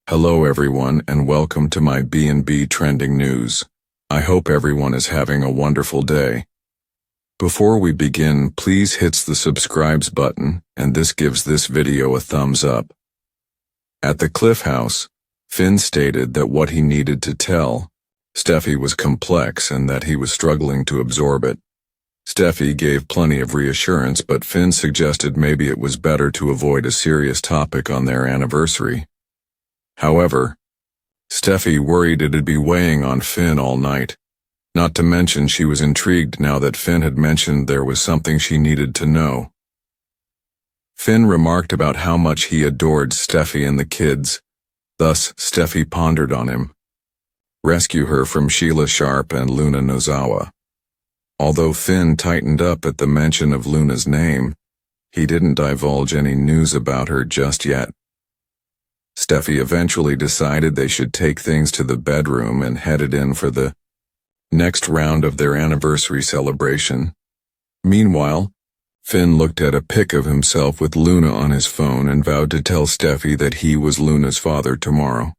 Hello everyone and welcome to my B&B trending news. I hope everyone is having a wonderful day. Before we begin, please hit the subscribe button, and this gives this video a thumbs up. At the Cliff House, Finn stated that what he needed to tell Steffy was complex and that he was struggling to absorb it. Steffy gave plenty of reassurance, but Finn suggested maybe it was better to avoid a serious topic on their anniversary. However, Steffy worried it'd be weighing on Finn all night. Not to mention she was intrigued now that Finn had mentioned there was something she needed to know. Finn remarked about how much he adored Steffy and the kids. Thus, Steffy pondered on him. Rescue her from Sheila Sharp and Luna Nozawa. Although Finn tightened up at the mention of Luna's name, he didn't divulge any news about her just yet. Steffy eventually decided they should take things to the bedroom and headed in for the next round of their anniversary celebration. Meanwhile, Finn looked at a pic of himself with Luna on his phone and vowed to tell Steffy that he was Luna's father tomorrow.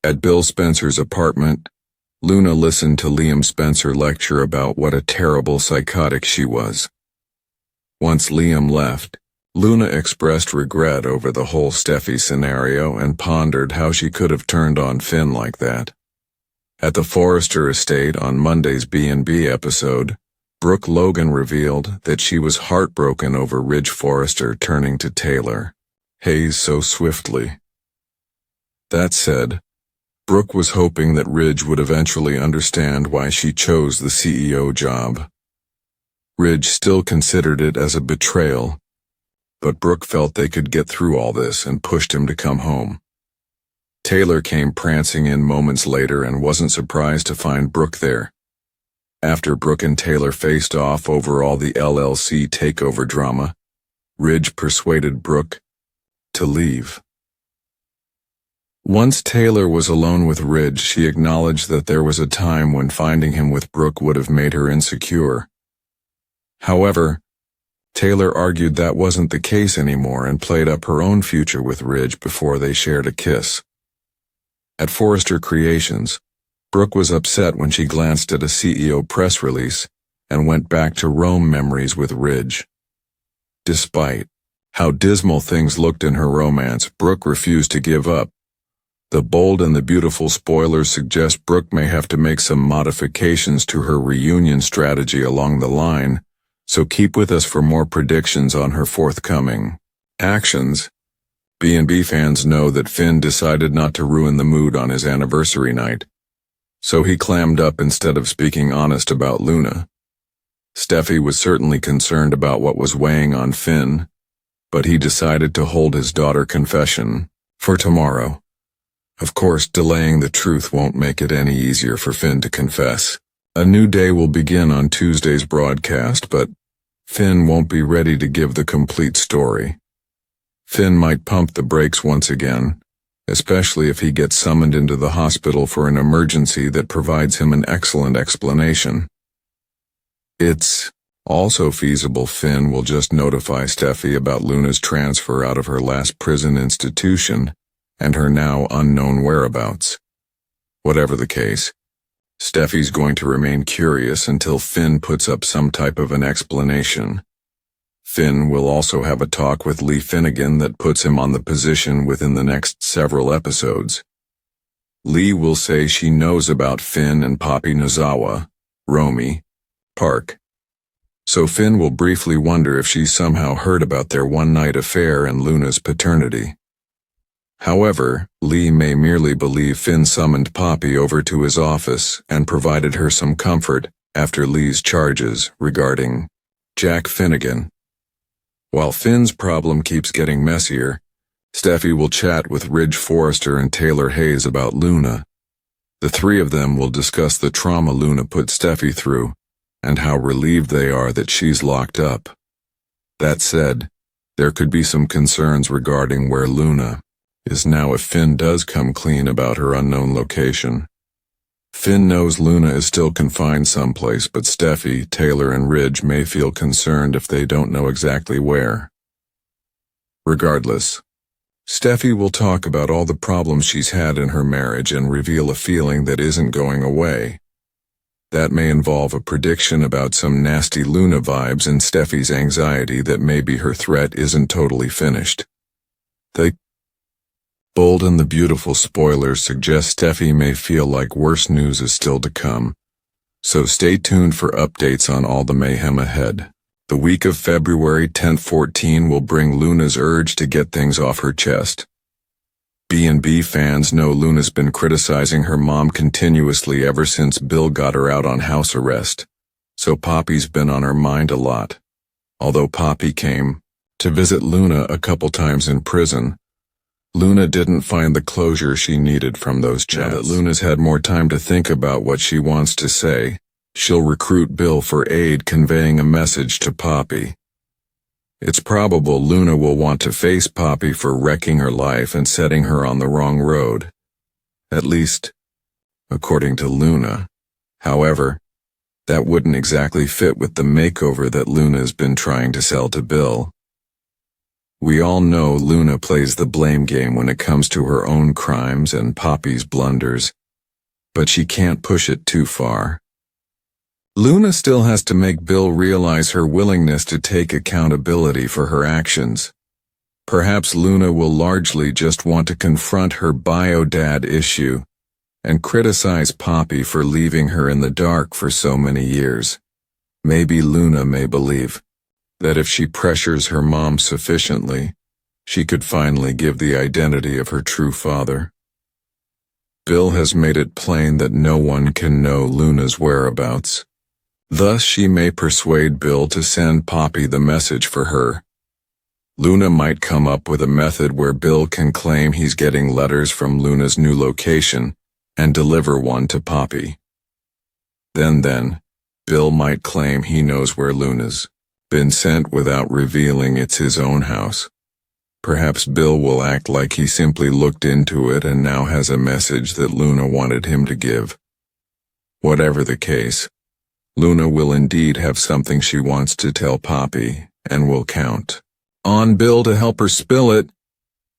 At Bill Spencer's apartment, Luna listened to Liam Spencer lecture about what a terrible psychotic she was. Once Liam left, Luna expressed regret over the whole Steffy scenario and pondered how she could have turned on Finn like that. At the Forrester estate on Monday's B&B episode, Brooke Logan revealed that she was heartbroken over Ridge Forrester turning to Taylor Hayes so swiftly. That said, Brooke was hoping that Ridge would eventually understand why she chose the CEO job. Ridge still considered it as a betrayal, but Brooke felt they could get through all this and pushed him to come home. Taylor came prancing in moments later and wasn't surprised to find Brooke there. After Brooke and Taylor faced off over all the LLC takeover drama, Ridge persuaded Brooke to leave. Once Taylor was alone with Ridge, she acknowledged that there was a time when finding him with Brooke would have made her insecure. However, Taylor argued that wasn't the case anymore and played up her own future with Ridge before they shared a kiss. At Forrester Creations, Brooke was upset when she glanced at a CEO press release and went back to Rome memories with Ridge. Despite how dismal things looked in her romance, Brooke refused to give up. The bold and the beautiful spoilers suggest Brooke may have to make some modifications to her reunion strategy along the line, so keep with us for more predictions on her forthcoming actions. B&B fans know that Finn decided not to ruin the mood on his anniversary night, so he clammed up instead of speaking honest about Luna. Steffy was certainly concerned about what was weighing on Finn, but he decided to hold his daughter confession for tomorrow. Of course, delaying the truth won't make it any easier for Finn to confess. A new day will begin on Tuesday's broadcast, but Finn won't be ready to give the complete story. Finn might pump the brakes once again, especially if he gets summoned into the hospital for an emergency that provides him an excellent explanation. It's also feasible Finn will just notify Steffy about Luna's transfer out of her last prison institution and her now unknown whereabouts. Whatever the case, Steffy's going to remain curious until Finn puts up some type of an explanation. Finn will also have a talk with Lee Finnegan that puts him on the position within the next several episodes. Lee will say she knows about Finn and Poppy Nozawa, Romy, Park. So Finn will briefly wonder if she somehow heard about their one-night affair and Luna's paternity. However, Lee may merely believe Finn summoned Poppy over to his office and provided her some comfort after Lee's charges regarding Jack Finnegan. While Finn's problem keeps getting messier, Steffy will chat with Ridge Forrester and Taylor Hayes about Luna. The three of them will discuss the trauma Luna put Steffy through and how relieved they are that she's locked up. That said, there could be some concerns regarding where Luna is now if Finn does come clean about her unknown location. Finn knows Luna is still confined someplace, but Steffy, Taylor, and Ridge may feel concerned if they don't know exactly where. Regardless, Steffy will talk about all the problems she's had in her marriage and reveal a feeling that isn't going away. That may involve a prediction about some nasty Luna vibes and Steffy's anxiety that maybe her threat isn't totally finished. The bold and the beautiful spoilers suggest Steffy may feel like worse news is still to come, so stay tuned for updates on all the mayhem ahead. The week of February 10-14 will bring Luna's urge to get things off her chest. B&B fans know Luna's been criticizing her mom continuously ever since Bill got her out on house arrest, so Poppy's been on her mind a lot. Although Poppy came to visit Luna a couple times in prison, Luna didn't find the closure she needed from those chats. Now that Luna's had more time to think about what she wants to say, she'll recruit Bill for aid conveying a message to Poppy. It's probable Luna will want to face Poppy for wrecking her life and setting her on the wrong road. At least, according to Luna. However, that wouldn't exactly fit with the makeover that Luna's been trying to sell to Bill. We all know Luna plays the blame game when it comes to her own crimes and Poppy's blunders, but she can't push it too far. Luna still has to make Bill realize her willingness to take accountability for her actions. Perhaps Luna will largely just want to confront her bio-dad issue and criticize Poppy for leaving her in the dark for so many years. Maybe Luna may believe that if she pressures her mom sufficiently, she could finally give the identity of her true father. Bill has made it plain that no one can know Luna's whereabouts. Thus, she may persuade Bill to send Poppy the message for her. Luna might come up with a method where Bill can claim he's getting letters from Luna's new location and deliver one to Poppy. Then, Bill might claim he knows where Luna's been sent without revealing it's his own house. Perhaps Bill will act like he simply looked into it and now has a message that Luna wanted him to give. Whatever the case, Luna will indeed have something she wants to tell Poppy, and will count on Bill to help her spill it.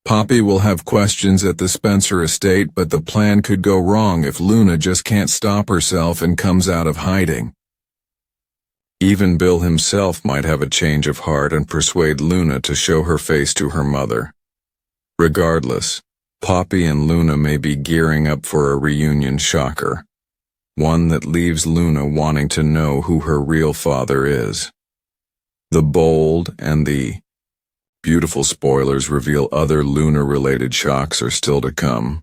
Poppy will have questions at the Spencer estate, but the plan could go wrong if Luna just can't stop herself and comes out of hiding. Even Bill himself might have a change of heart and persuade Luna to show her face to her mother. Regardless, Poppy and Luna may be gearing up for a reunion shocker. One that leaves Luna wanting to know who her real father is. The bold and the beautiful spoilers reveal other Luna-related shocks are still to come,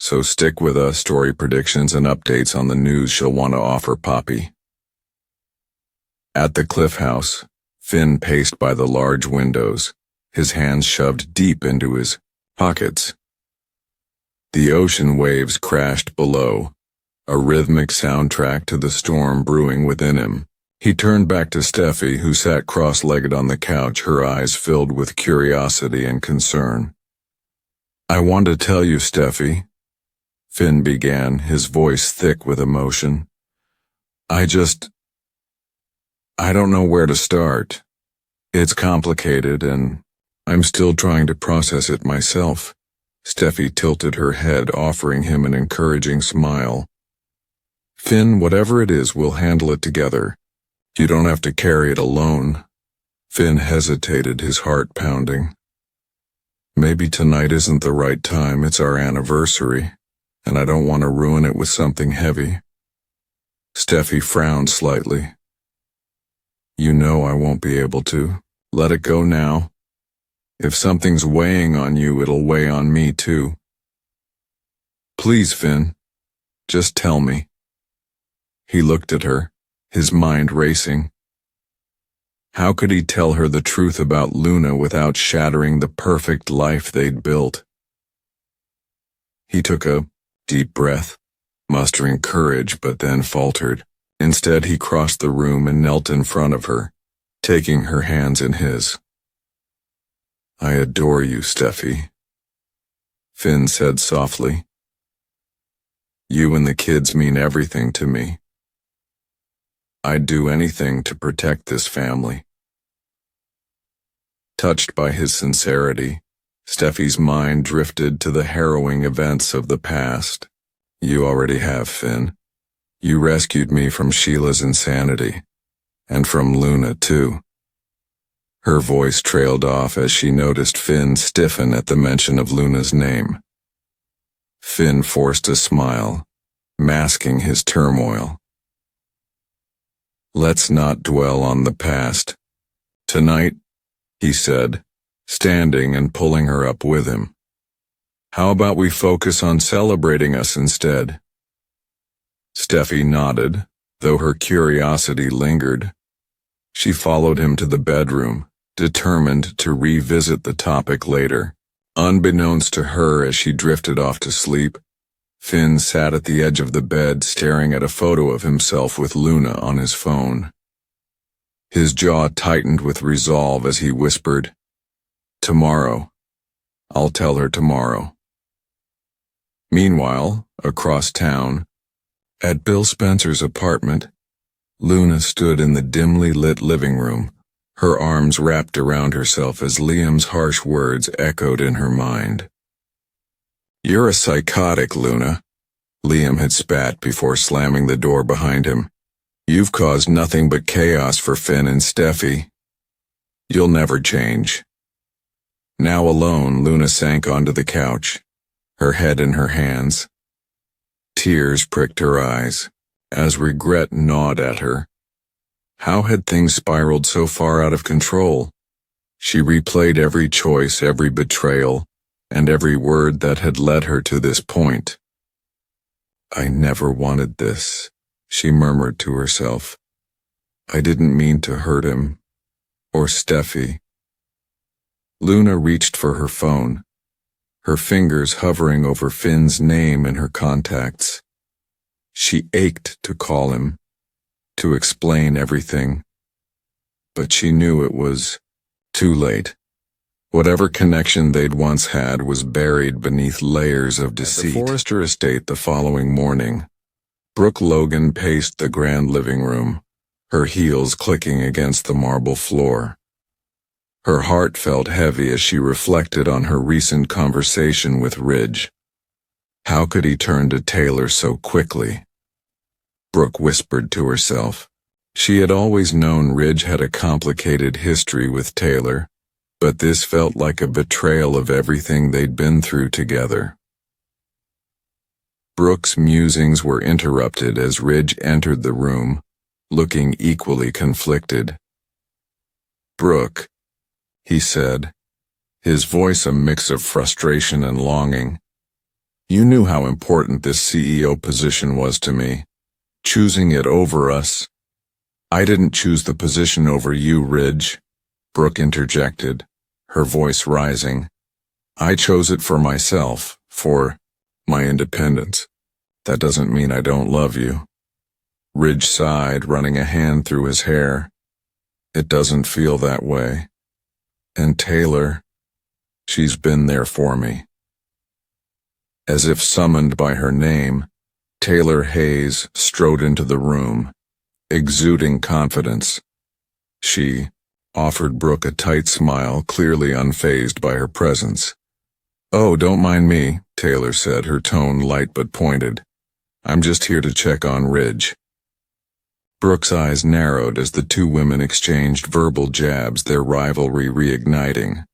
so stick with us. Story predictions and updates on the news she'll want to offer Poppy. At the Cliff House, Finn paced by the large windows, his hands shoved deep into his pockets. The ocean waves crashed below, a rhythmic soundtrack to the storm brewing within him. He turned back to Steffy, who sat cross-legged on the couch, her eyes filled with curiosity and concern. "I want to tell you, Steffy," Finn began, his voice thick with emotion. I don't know where to start. It's complicated, and I'm still trying to process it myself." Steffy tilted her head, offering him an encouraging smile. "Finn, whatever it is, we'll handle it together. You don't have to carry it alone." Finn hesitated, his heart pounding. "Maybe tonight isn't the right time. It's our anniversary, and I don't want to ruin it with something heavy." Steffy frowned slightly. "You know I won't be able to. Let it go now. If something's weighing on you, it'll weigh on me too. Please, Finn, just tell me." He looked at her, his mind racing. How could he tell her the truth about Luna without shattering the perfect life they'd built? He took a deep breath, mustering courage, but then faltered. Instead, he crossed the room and knelt in front of her, taking her hands in his. "I adore you, Steffy," Finn said softly. "You and the kids mean everything to me. I'd do anything to protect this family." Touched by his sincerity, Steffy's mind drifted to the harrowing events of the past. You already have, Finn. You rescued me from Sheila's insanity. And from Luna, too. Her voice trailed off as she noticed Finn stiffen at the mention of Luna's name. Finn forced a smile, masking his turmoil. Let's not dwell on the past. Tonight, he said, standing and pulling her up with him. How about we focus on celebrating us instead? Steffy nodded, though her curiosity lingered. She followed him to the bedroom, determined to revisit the topic later. Unbeknownst to her as she drifted off to sleep, Finn sat at the edge of the bed staring at a photo of himself with Luna on his phone. His jaw tightened with resolve as he whispered, "Tomorrow. I'll tell her tomorrow." Meanwhile, across town, at Bill Spencer's apartment, Luna stood in the dimly lit living room, her arms wrapped around herself as Liam's harsh words echoed in her mind. "You're a psychotic, Luna," Liam had spat before slamming the door behind him. "You've caused nothing but chaos for Finn and Steffy. You'll never change." Now alone, Luna sank onto the couch, her head in her hands. Tears pricked her eyes, as regret gnawed at her. How had things spiraled so far out of control? She replayed every choice, every betrayal, and every word that had led her to this point. "I never wanted this," she murmured to herself. "I didn't mean to hurt him, or Steffy." Luna reached for her phone, her fingers hovering over Finn's name in her contacts. She ached to call him, to explain everything, but she knew it was too late. Whatever connection they'd once had was buried beneath layers of deceit. At the Forrester estate the following morning, Brooke Logan paced the grand living room, her heels clicking against the marble floor. Her heart felt heavy as she reflected on her recent conversation with Ridge. How could he turn to Taylor so quickly? Brooke whispered to herself. She had always known Ridge had a complicated history with Taylor, but this felt like a betrayal of everything they'd been through together. Brooke's musings were interrupted as Ridge entered the room, looking equally conflicted. "Brooke," he said, his voice a mix of frustration and longing. "You knew how important this CEO position was to me, choosing it over us." "I didn't choose the position over you, Ridge," Brooke interjected, her voice rising. "I chose it for myself, for my independence. That doesn't mean I don't love you." Ridge sighed, running a hand through his hair. "It doesn't feel that way. And Taylor, she's been there for me." As if summoned by her name, Taylor Hayes strode into the room, exuding confidence. She offered Brooke a tight smile, clearly unfazed by her presence. "Oh, don't mind me," Taylor said, her tone light but pointed. "I'm just here to check on Ridge." Brooke's eyes narrowed as the two women exchanged verbal jabs, their rivalry reigniting.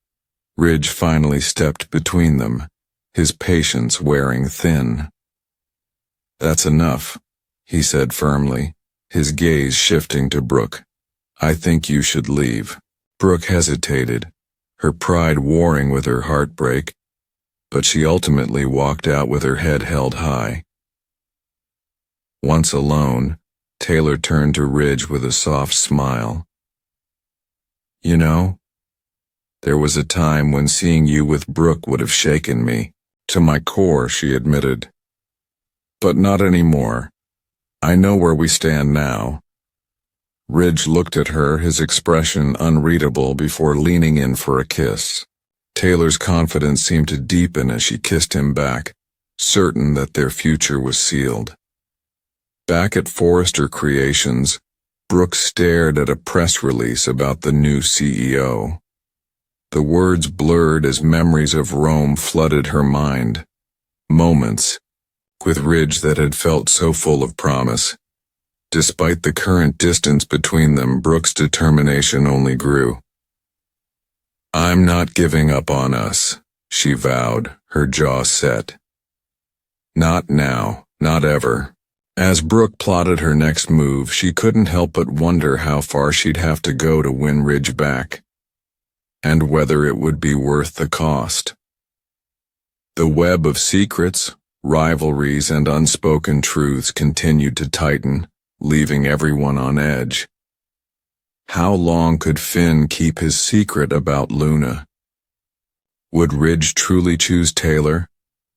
Ridge finally stepped between them, his patience wearing thin. "That's enough," he said firmly, his gaze shifting to Brooke. "I think you should leave." Brooke hesitated, her pride warring with her heartbreak, but she ultimately walked out with her head held high. Once alone, Taylor turned to Ridge with a soft smile. "You know, there was a time when seeing you with Brooke would have shaken me to my core," she admitted. "But not anymore. I know where we stand now." Ridge looked at her, his expression unreadable, before leaning in for a kiss. Taylor's confidence seemed to deepen as she kissed him back, certain that their future was sealed. Back at Forrester Creations, Brooke stared at a press release about the new CEO. The words blurred as memories of Rome flooded her mind. Moments, with Ridge that had felt so full of promise. Despite the current distance between them, Brooke's determination only grew. "I'm not giving up on us," she vowed, her jaw set. "Not now, not ever." As Brooke plotted her next move, she couldn't help but wonder how far she'd have to go to win Ridge back, and whether it would be worth the cost. The web of secrets, rivalries, and unspoken truths continued to tighten, leaving everyone on edge. How long could Finn keep his secret about Luna? Would Ridge truly choose Taylor,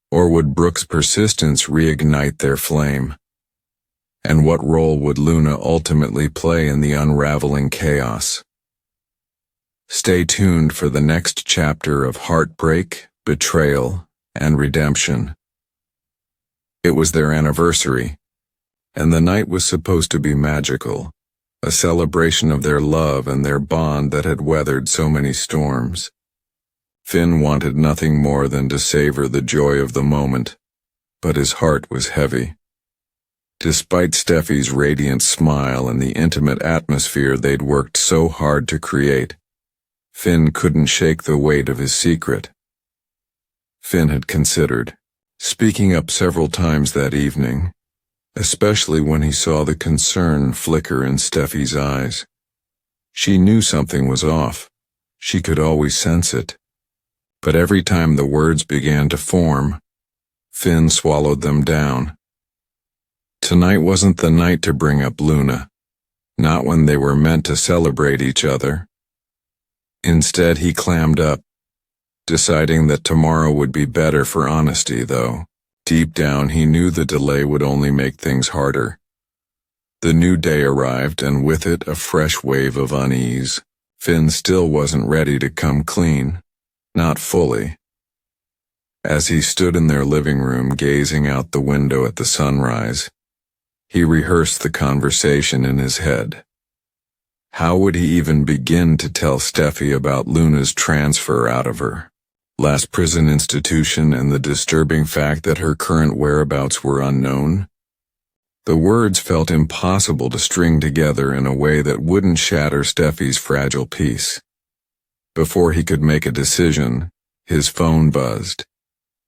or would Brooke's persistence reignite their flame? And what role would Luna ultimately play in the unraveling chaos? Stay tuned for the next chapter of heartbreak, betrayal, and redemption. It was their anniversary, and the night was supposed to be magical, a celebration of their love and their bond that had weathered so many storms. Finn wanted nothing more than to savor the joy of the moment, but his heart was heavy. Despite Steffy's radiant smile and the intimate atmosphere they'd worked so hard to create, Finn couldn't shake the weight of his secret. Finn had considered speaking up several times that evening, especially when he saw the concern flicker in Steffy's eyes. She knew something was off. She could always sense it. But every time the words began to form, Finn swallowed them down. Tonight wasn't the night to bring up Luna, not when they were meant to celebrate each other. Instead, he clammed up, deciding that tomorrow would be better for honesty, though. Deep down, he knew the delay would only make things harder. The new day arrived, and with it a fresh wave of unease. Finn still wasn't ready to come clean, not fully. As he stood in their living room gazing out the window at the sunrise, he rehearsed the conversation in his head. How would he even begin to tell Steffy about Luna's transfer out of her last prison institution and the disturbing fact that her current whereabouts were unknown? The words felt impossible to string together in a way that wouldn't shatter Steffy's fragile peace. Before he could make a decision, his phone buzzed.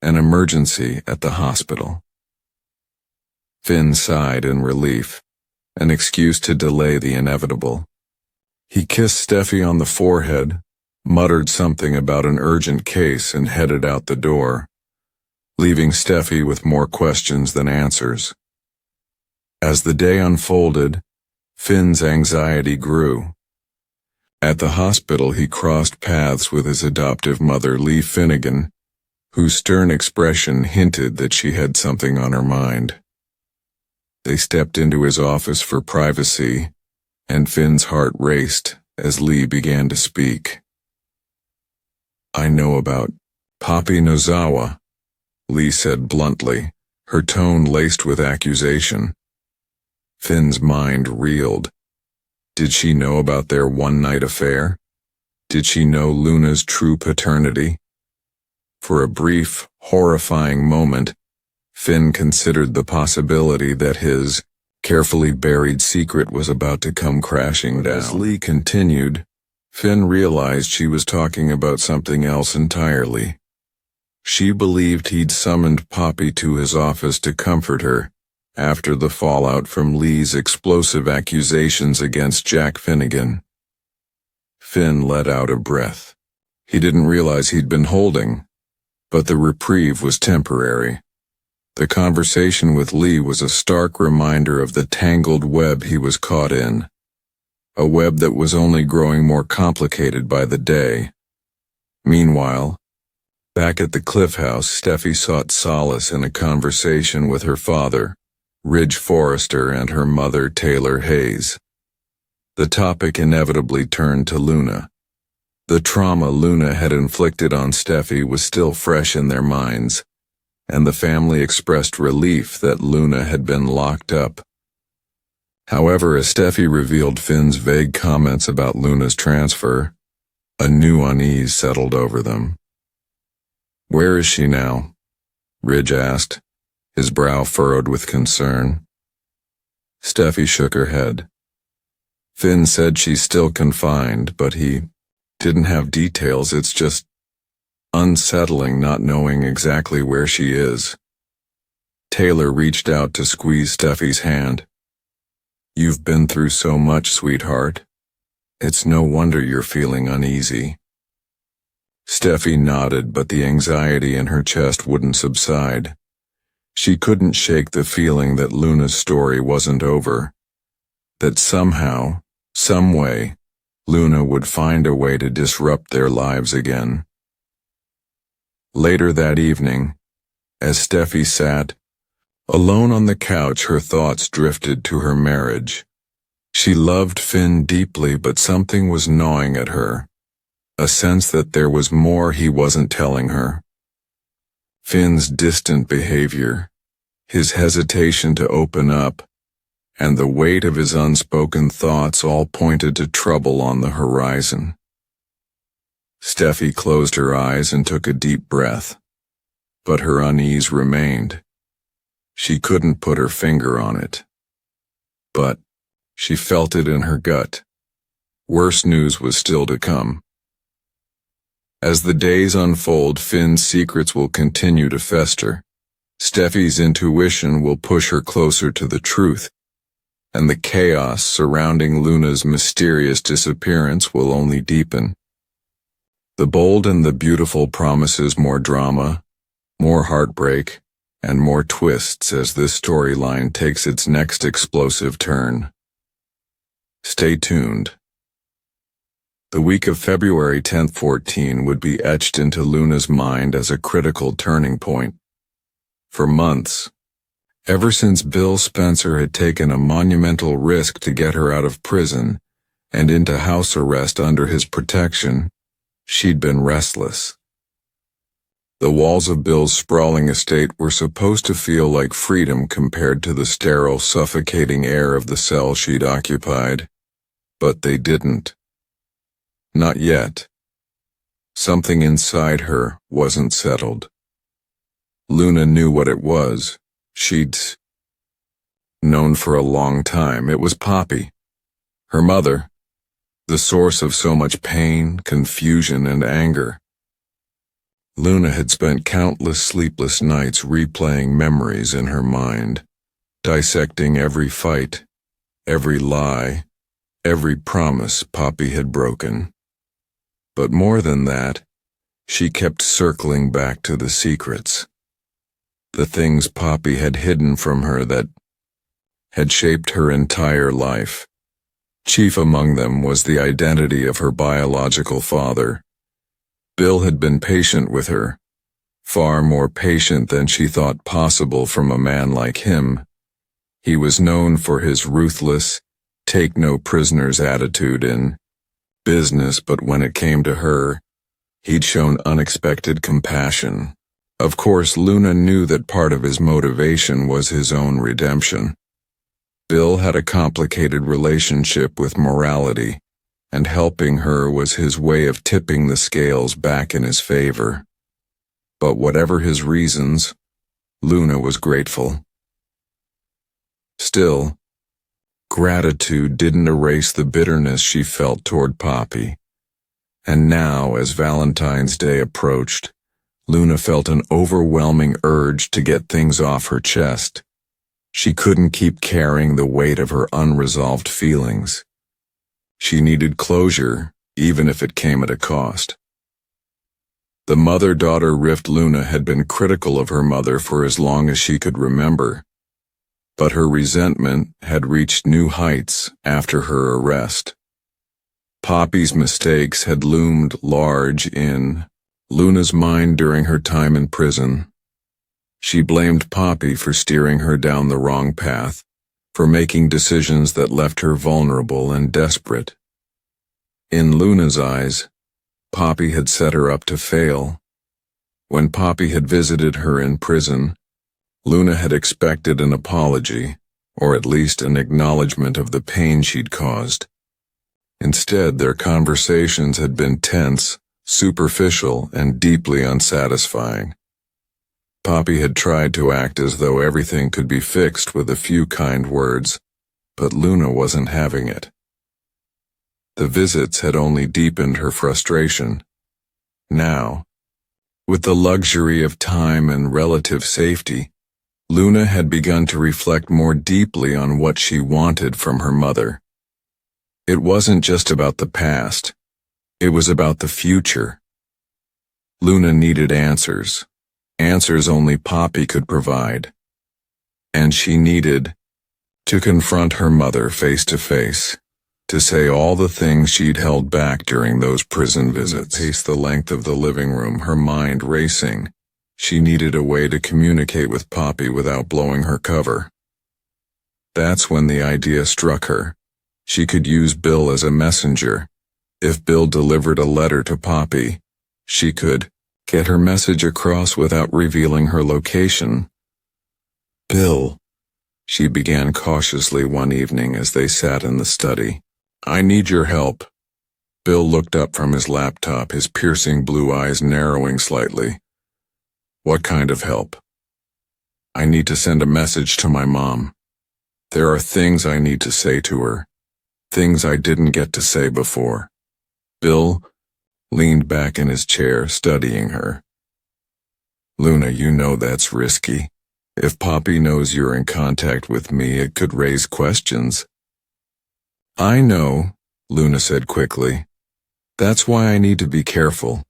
An emergency at the hospital. Finn sighed in relief, an excuse to delay the inevitable. He kissed Steffy on the forehead, muttered something about an urgent case, and headed out the door, leaving Steffy with more questions than answers. As the day unfolded, Finn's anxiety grew. At the hospital, he crossed paths with his adoptive mother, Lee Finnegan, whose stern expression hinted that she had something on her mind. They stepped into his office for privacy, and Finn's heart raced as Lee began to speak. "I know about Papi Nozawa," Lee said bluntly, her tone laced with accusation. Finn's mind reeled. Did she know about their one-night affair? Did she know Luna's true paternity? For a brief, horrifying moment, Finn considered the possibility that his carefully buried secret was about to come crashing down. As Lee continued, Finn realized she was talking about something else entirely. She believed he'd summoned Papi to his office to comfort her after the fallout from Lee's explosive accusations against Jack Finnegan. Finn let out a breath. He didn't realize he'd been holding, but the reprieve was temporary. The conversation with Lee was a stark reminder of the tangled web he was caught in, a web that was only growing more complicated by the day. Meanwhile, back at the Cliff House, Steffy sought solace in a conversation with her father, Ridge Forrester, and her mother, Taylor Hayes. The topic inevitably turned to Luna. The trauma Luna had inflicted on Steffy was still fresh in their minds, and the family expressed relief that Luna had been locked up. However, as Steffy revealed Finn's vague comments about Luna's transfer, A new unease settled over them. "Where is she now?" Ridge asked, his brow furrowed with concern. Steffi shook her head. "Finn said she's still confined, but he didn't have details. It's just unsettling not knowing exactly where she is." Taylor reached out to squeeze Steffi's hand. "You've been through so much, sweetheart. It's no wonder you're feeling uneasy." Steffi nodded, but the anxiety in her chest wouldn't subside. She couldn't shake the feeling that Luna's story wasn't over, that somehow, some way, Luna would find a way to disrupt their lives again. Later that evening, as Steffi sat alone on the couch, her thoughts drifted to her marriage. She loved Finn deeply, but something was gnawing at her, a sense that there was more he wasn't telling her. Finn's distant behavior, his hesitation to open up, and the weight of his unspoken thoughts all pointed to trouble on the horizon. Steffi closed her eyes and took a deep breath, but her unease remained. She couldn't put her finger on it, but she felt it in her gut. Worse news was still to come. As the days unfold, Finn's secrets will continue to fester. Steffi's intuition will push her closer to the truth, and the chaos surrounding Luna's mysterious disappearance will only deepen. The bold and the beautiful promises more drama, more heartbreak, and more twists as this storyline takes its next explosive turn. Stay tuned. The week of February 10, 14 would be etched into Luna's mind as a critical turning point. For months, ever since Bill Spencer had taken a monumental risk to get her out of prison and into house arrest under his protection, she'd been restless. The walls of Bill's sprawling estate were supposed to feel like freedom compared to the sterile, suffocating air of the cell she'd occupied, but they didn't. Not yet. Something inside her wasn't settled. Luna knew what it was. She'd known for a long time. It was Poppy, her mother, the source of so much pain, confusion, and anger. Luna had spent countless sleepless nights replaying memories in her mind, dissecting every fight, every lie, every promise Poppy had broken. But more than that, she kept circling back to the secrets, the things Poppy had hidden from her that had shaped her entire life. Chief among them was the identity of her biological father. Bill had been patient with her, far more patient than she thought possible from a man like him. He was known for his ruthless, take-no-prisoners attitude in business, but when it came to her, he'd shown unexpected compassion. Of course, Luna knew that part of his motivation was his own redemption. Bill had a complicated relationship with morality, and helping her was his way of tipping the scales back in his favor. But whatever his reasons, Luna was grateful. Still, gratitude didn't erase the bitterness she felt toward Poppy. And now, as Valentine's Day approached, Luna felt an overwhelming urge to get things off her chest. She couldn't keep carrying the weight of her unresolved feelings. She needed closure, even if it came at a cost. The mother-daughter rift. Luna had been critical of her mother for as long as she could remember, but her resentment had reached new heights after her arrest. Poppy's mistakes had loomed large in Luna's mind during her time in prison. She blamed Poppy for steering her down the wrong path, for making decisions that left her vulnerable and desperate. In Luna's eyes, Poppy had set her up to fail. When Poppy had visited her in prison, Luna had expected an apology, or at least an acknowledgement of the pain she'd caused. Instead, their conversations had been tense, superficial, and deeply unsatisfying. Poppy had tried to act as though everything could be fixed with a few kind words, but Luna wasn't having it. The visits had only deepened her frustration. Now, with the luxury of time and relative safety, Luna had begun to reflect more deeply on what she wanted from her mother. It wasn't just about the past. It was about the future. Luna needed answers. Answers only Poppy could provide. And she needed to confront her mother face to face, to say all the things she'd held back during those prison visits. Paced the length of the living room, her mind racing. She needed a way to communicate with Poppy without blowing her cover. That's when the idea struck her. She could use Bill as a messenger. If Bill delivered a letter to Poppy, she could get her message across without revealing her location. "Bill," she began cautiously one evening as they sat in the study. "I need your help." Bill looked up from his laptop, his piercing blue eyes narrowing slightly. "What kind of help?" "I need to send a message to my mom. There are things I need to say to her. Things I didn't get to say before." Bill leaned back in his chair, studying her. "Luna, you know that's risky. If Poppy knows you're in contact with me, it could raise questions." "I know," Luna said quickly. "That's why I need to be careful.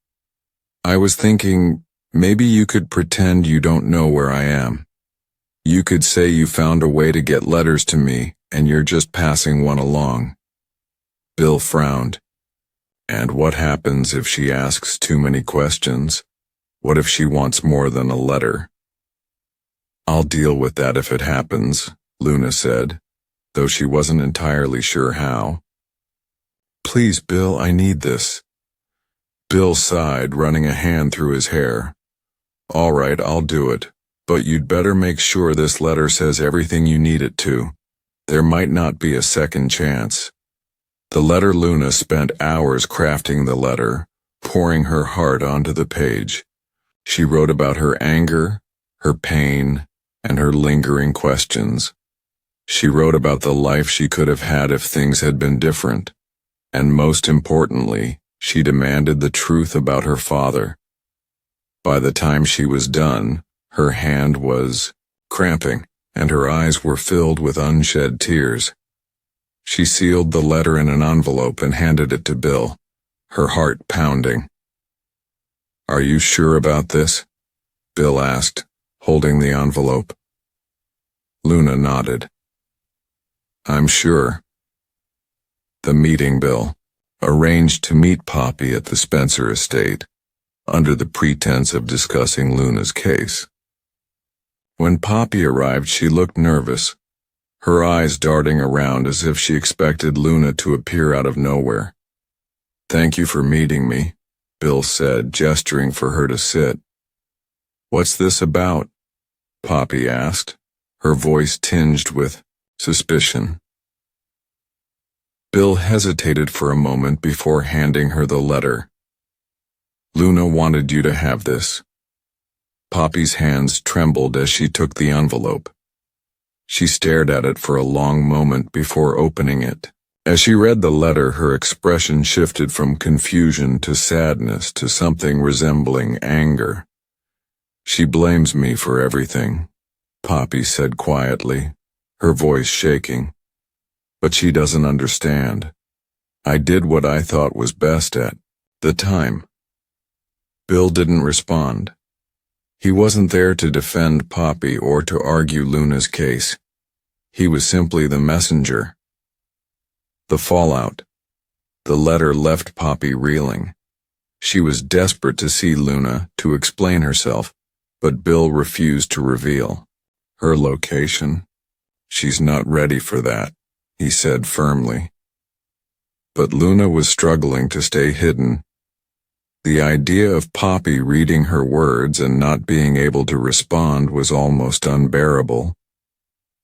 I was thinking, maybe you could pretend you don't know where I am. You could say you found a way to get letters to me, and you're just passing one along." Bill frowned. "And what happens if she asks too many questions? What if she wants more than a letter?" "I'll deal with that if it happens," Luna said, though she wasn't entirely sure how. "Please, Bill, I need this." Bill sighed, running a hand through his hair. "All right, I'll do it, but you'd better make sure this letter says everything you need it to. There might not be a second chance." The letter. Luna spent hours crafting the letter, pouring her heart onto the page. She wrote about her anger, her pain, and her lingering questions. She wrote about the life she could have had if things had been different. And most importantly, she demanded the truth about her father. By the time she was done, her hand was cramping, and her eyes were filled with unshed tears. She sealed the letter in an envelope and handed it to Bill, her heart pounding. "Are you sure about this?" Bill asked, holding the envelope. Luna nodded. "I'm sure." The meeting. Bill arranged to meet Poppy at the Spencer estate, under the pretense of discussing Luna's case. When Poppy arrived, she looked nervous, her eyes darting around as if she expected Luna to appear out of nowhere. "Thank you for meeting me," Bill said, gesturing for her to sit. "What's this about?" Poppy asked, her voice tinged with suspicion. Bill hesitated for a moment before handing her the letter. "Luna wanted you to have this." Poppy's hands trembled as she took the envelope. She stared at it for a long moment before opening it. As she read the letter, her expression shifted from confusion to sadness to something resembling anger. "She blames me for everything," Poppy said quietly, her voice shaking. "But she doesn't understand. I did what I thought was best at the time." Bill didn't respond. He wasn't there to defend Poppy or to argue Luna's case. He was simply the messenger. The fallout. The letter left Poppy reeling. She was desperate to see Luna, to explain herself, but Bill refused to reveal her location. "She's not ready for that," he said firmly. But Luna was struggling to stay hidden. The idea of Poppy reading her words and not being able to respond was almost unbearable.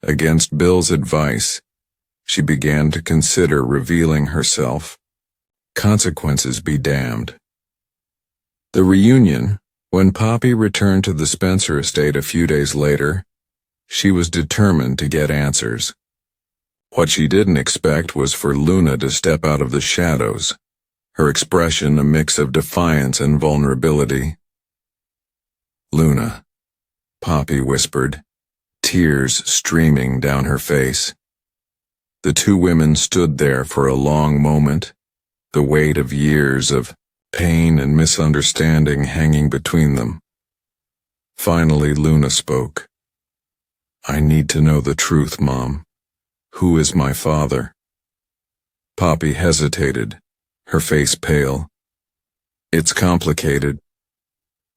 Against Bill's advice, she began to consider revealing herself. Consequences be damned. The reunion, when Poppy returned to the Spencer estate a few days later, she was determined to get answers. What she didn't expect was for Luna to step out of the shadows, her expression a mix of defiance and vulnerability. "Luna," Poppy whispered, tears streaming down her face. The two women stood there for a long moment, the weight of years of pain and misunderstanding hanging between them. Finally, Luna spoke. "I need to know the truth, Mom. Who is my father?" Poppy hesitated, her face pale. "It's complicated."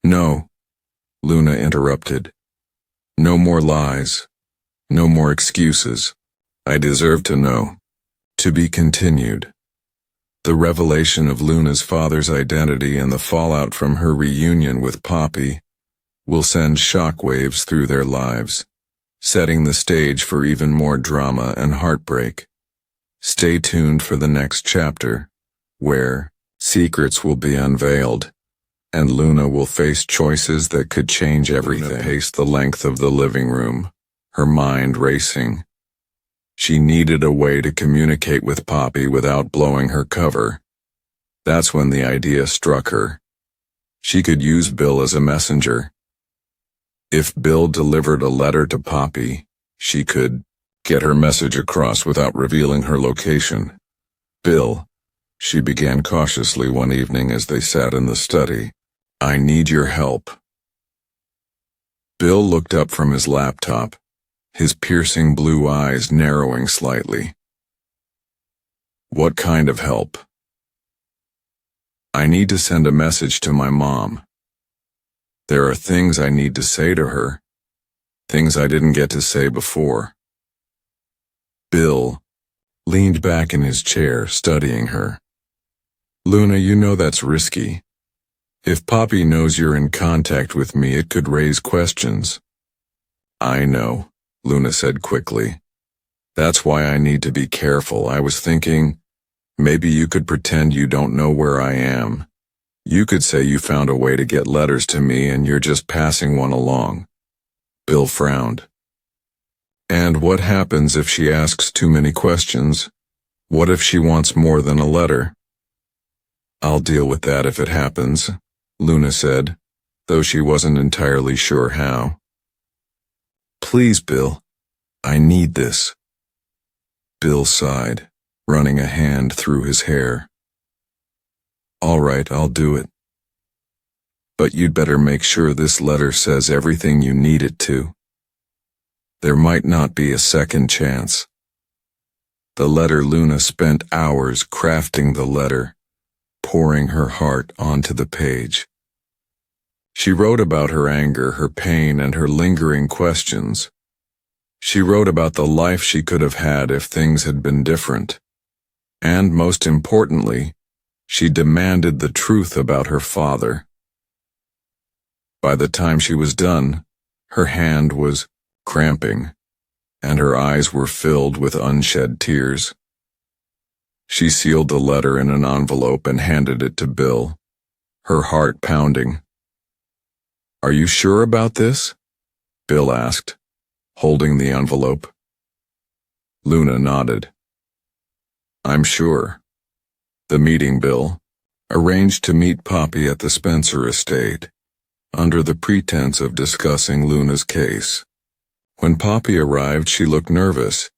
"No," Luna interrupted. "No more lies. No more excuses. I deserve to know." To be continued. The revelation of Luna's father's identity and the fallout from her reunion with Poppy will send shockwaves through their lives, setting the stage for even more drama and heartbreak. Stay tuned for the next chapter, where secrets will be unveiled, and Luna will face choices that could change everything. Luna paced the length of the living room, her mind racing. She needed a way to communicate with Poppy without blowing her cover. That's when the idea struck her. She could use Bill as a messenger. If Bill delivered a letter to Poppy, she could get her message across without revealing her location. "Bill," she began cautiously one evening as they sat in the study, "I need your help." Bill looked up from his laptop, his piercing blue eyes narrowing slightly. "What kind of help?" "I need to send a message to my mom. There are things I need to say to her, things I didn't get to say before." Bill leaned back in his chair, studying her. "Luna, you know that's risky. If Poppy knows you're in contact with me, it could raise questions." "I know," Luna said quickly. "That's why I need to be careful. I was thinking, maybe you could pretend you don't know where I am. You could say you found a way to get letters to me and you're just passing one along." Bill frowned. "And what happens if she asks too many questions? What if she wants more than a letter?" "I'll deal with that if it happens," Luna said, though she wasn't entirely sure how. "Please, Bill, I need this." Bill sighed, running a hand through his hair. "All right, I'll do it. But you'd better make sure this letter says everything you need it to. There might not be a second chance." The letter. Luna spent hours crafting the letter, pouring her heart onto the page. She wrote about her anger, her pain, and her lingering questions. She wrote about the life she could have had if things had been different. And most importantly, she demanded the truth about her father. By the time she was done, her hand was cramping, and her eyes were filled with unshed tears. She sealed the letter in an envelope and handed it to Bill, her heart pounding. "Are you sure about this?" Bill asked, holding the envelope. Luna nodded. "I'm sure." The meeting. Bill arranged to meet Poppy at the Spencer estate, under the pretense of discussing Luna's case. When Poppy arrived, she looked nervous,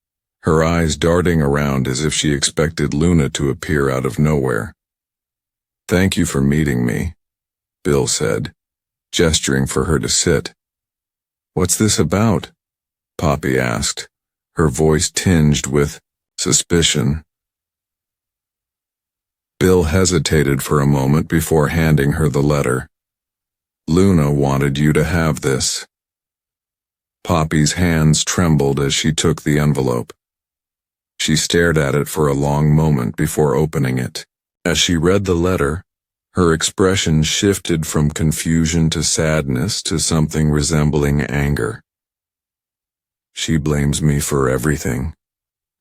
her eyes darting around as if she expected Luna to appear out of nowhere. "Thank you for meeting me," Bill said, gesturing for her to sit. "What's this about?" Poppy asked, her voice tinged with suspicion. Bill hesitated for a moment before handing her the letter. "Luna wanted you to have this." Poppy's hands trembled as she took the envelope. She stared at it for a long moment before opening it. As she read the letter, her expression shifted from confusion to sadness to something resembling anger. "She blames me for everything,"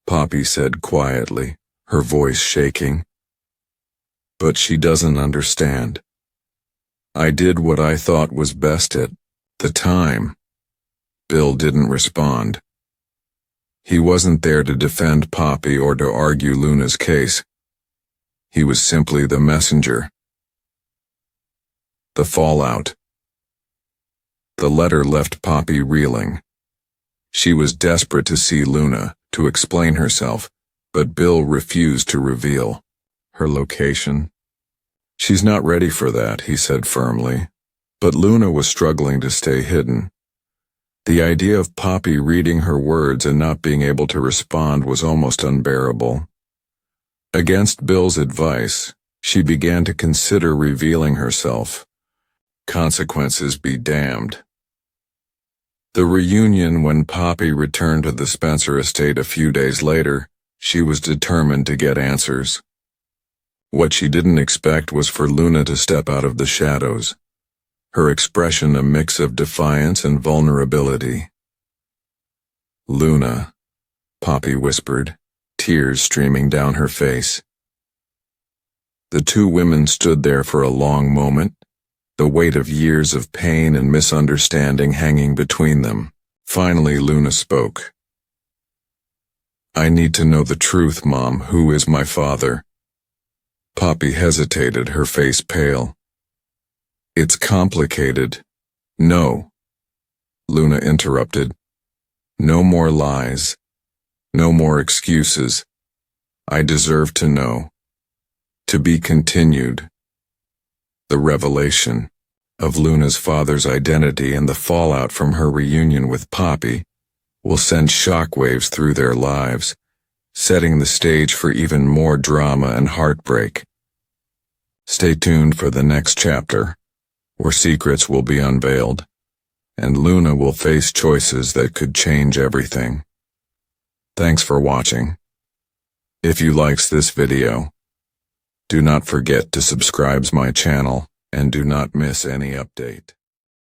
Poppy said quietly, her voice shaking. But she doesn't understand. I did what I thought was best at the time. Bill didn't respond. He wasn't there to defend Poppy or to argue Luna's case. He was simply the messenger. The fallout. The letter left Poppy reeling. She was desperate to see Luna, to explain herself, but Bill refused to reveal her location. She's not ready for that, he said firmly. But Luna was struggling to stay hidden. The idea of Poppy reading her words and not being able to respond was almost unbearable. Against Bill's advice, she began to consider revealing herself. Consequences be damned. The reunion when Poppy returned to the Spencer estate a few days later, she was determined to get answers. What she didn't expect was for Luna to step out of the shadows, her expression a mix of defiance and vulnerability. "Luna," Poppy whispered, tears streaming down her face. The two women stood there for a long moment, the weight of years of pain and misunderstanding hanging between them. Finally, Luna spoke. "I need to know the truth, Mom. Who is my father?" Poppy hesitated, her face pale. "It's complicated." "No," Luna interrupted. "No more lies. No more excuses. I deserve to know. To be continued." The revelation of Luna's father's identity and the fallout from her reunion with Poppy will send shockwaves through their lives, setting the stage for even more drama and heartbreak. Stay tuned for the next chapter, where secrets will be unveiled, and Luna will face choices that could change everything. Thanks for watching. If you liked this video, do not forget to subscribe my channel and do not miss any update.